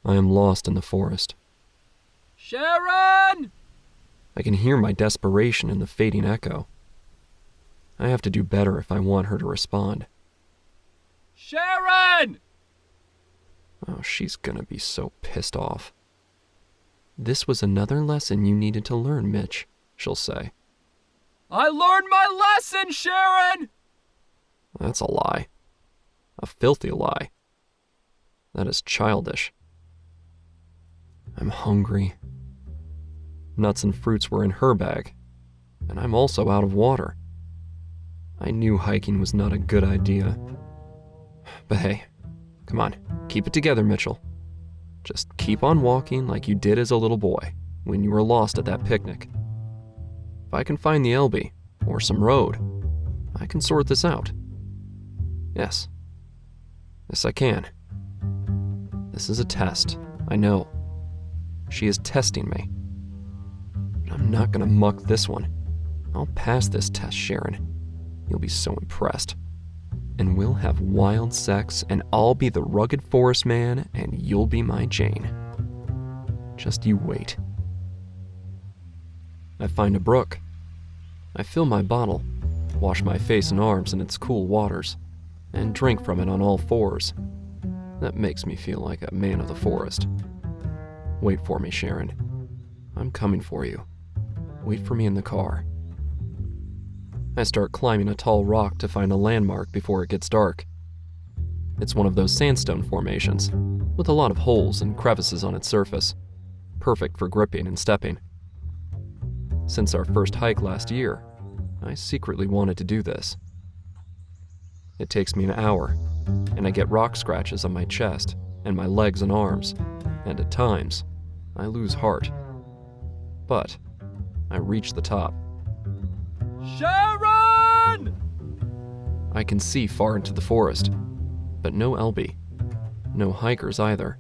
I am lost in the forest. Sharon! I can hear my desperation in the fading echo. I have to do better if I want her to respond. Sharon! Oh, she's gonna be so pissed off. This was another lesson you needed to learn, Mitch, she'll say. I learned my lesson, Sharon! That's a lie. A filthy lie. That is childish. I'm hungry. Nuts and fruits were in her bag, and I'm also out of water. I knew hiking was not a good idea. But hey, come on, keep it together, Mitchell. Just keep on walking like you did as a little boy when you were lost at that picnic. If I can find the LB or some road, I can sort this out. Yes. Yes, I can. This is a test, I know. She is testing me. But I'm not gonna muck this one. I'll pass this test, Sharon. You'll be so impressed. And we'll have wild sex, and I'll be the rugged forest man, and you'll be my Jane. Just you wait. I find a brook. I fill my bottle, wash my face and arms in its cool waters, and drink from it on all fours. That makes me feel like a man of the forest. Wait for me, Sharon. I'm coming for you. Wait for me in the car. I start climbing a tall rock to find a landmark before it gets dark. It's one of those sandstone formations, with a lot of holes and crevices on its surface, perfect for gripping and stepping. Since our first hike last year, I secretly wanted to do this. It takes me an hour, and I get rock scratches on my chest and my legs and arms, and at times, I lose heart. But I reach the top. Sharon! I can see far into the forest, but no LB, no hikers either.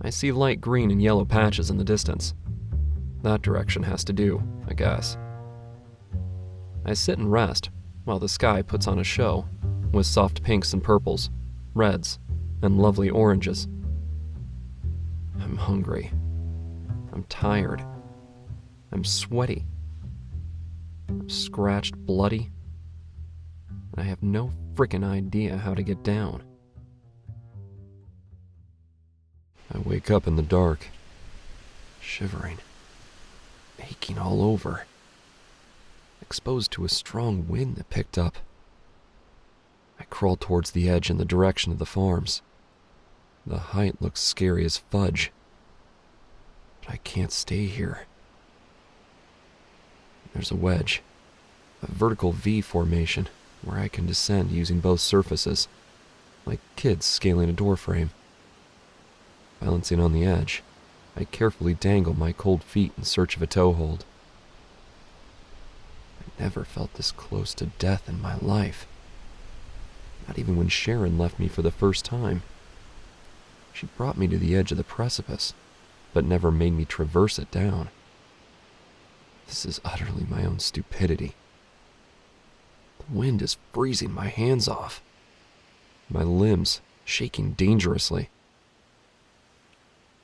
I see light green and yellow patches in the distance. That direction has to do, I guess. I sit and rest while the sky puts on a show with soft pinks and purples, reds, and lovely oranges. I'm hungry. I'm tired. I'm sweaty. I'm scratched bloody. I have no frickin' idea how to get down. I wake up in the dark, shivering, aching all over, exposed to a strong wind that picked up. I crawl towards the edge in the direction of the farms. The height looks scary as fudge, but I can't stay here. There's a wedge, a vertical V formation where I can descend using both surfaces, like kids scaling a door frame. Balancing on the edge, I carefully dangle my cold feet in search of a toehold. I never felt this close to death in my life. Not even when Sharon left me for the first time. She brought me to the edge of the precipice, but never made me traverse it down. This is utterly my own stupidity. The wind is freezing my hands off, my limbs shaking dangerously.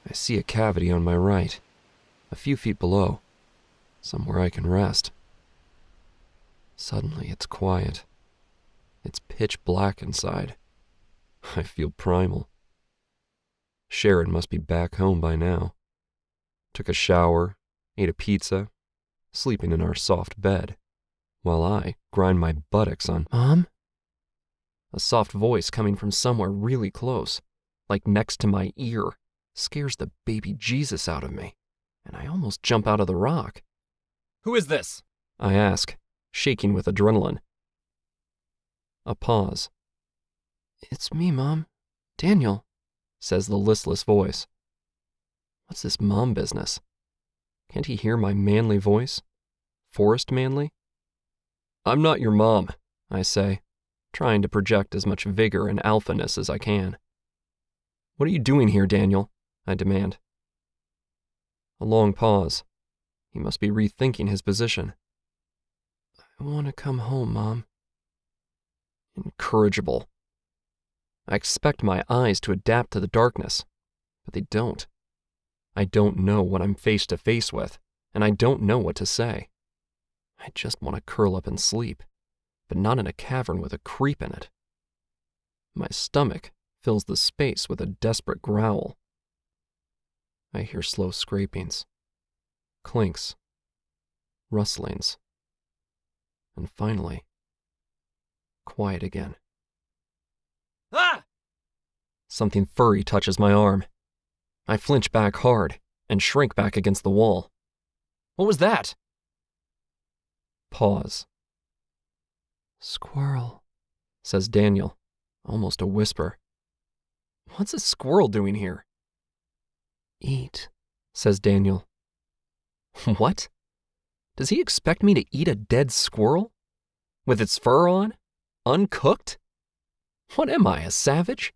I see a cavity on my right, a few feet below, somewhere I can rest. Suddenly it's quiet. It's pitch black inside. I feel primal. Sharon must be back home by now. Took a shower, ate a pizza, sleeping in our soft bed, while I grind my buttocks on Mom? A soft voice coming from somewhere really close, like next to my ear, scares the baby Jesus out of me, and I almost jump out of the rock. Who is this? I ask, shaking with adrenaline. A pause. It's me, Mom. Daniel, says the listless voice. What's this mom business? Can't he hear my manly voice? Forest manly? I'm not your mom, I say, trying to project as much vigor and alphaness as I can. What are you doing here, Daniel? I demand. A long pause. He must be rethinking his position. I want to come home, Mom. Incorrigible. I expect my eyes to adapt to the darkness, But they don't. I don't know what I'm face to face with, and I don't know what to say. I just want to curl up and sleep, but not in a cavern with a creep in it. My stomach fills the space with a desperate growl. I hear slow scrapings, clinks, rustlings, and finally, quiet again. Ah! Something furry touches my arm. I flinch back hard and shrink back against the wall. What was that? Pause. Squirrel, says Daniel, almost a whisper. What's a squirrel doing here? Eat, says Daniel. What? Does he expect me to eat a dead squirrel? With its fur on? Uncooked? What am I, a savage?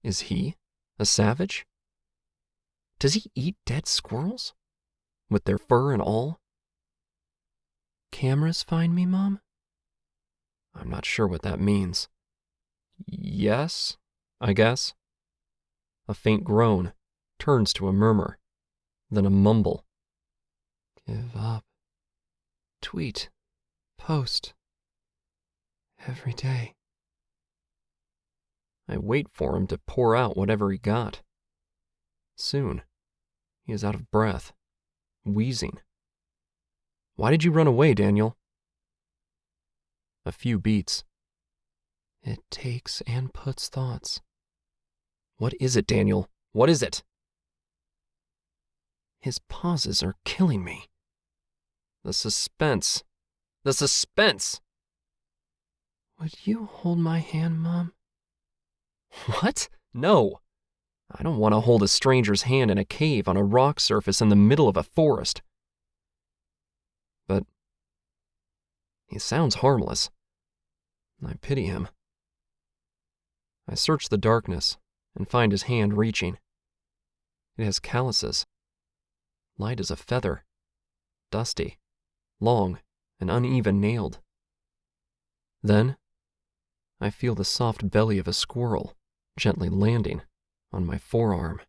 Is he a savage? Does he eat dead squirrels? With their fur and all? Cameras find me, Mom? I'm not sure what that means. Yes, I guess. A faint groan turns to a murmur, then a mumble. Give up. Tweet. Post. Every day. I wait for him to pour out whatever he got. Soon, he is out of breath, wheezing. Why did you run away, Daniel? A few beats. It takes and puts thoughts. What is it, Daniel? What is it? His pauses are killing me. The suspense. The suspense! Would you hold my hand, Mom? What? No. I don't want to hold a stranger's hand in a cave on a rock surface in the middle of a forest. But he sounds harmless. I pity him. I search the darkness and find his hand reaching. It has calluses, light as a feather, dusty, long, and uneven nailed. Then I feel the soft belly of a squirrel gently landing on my forearm.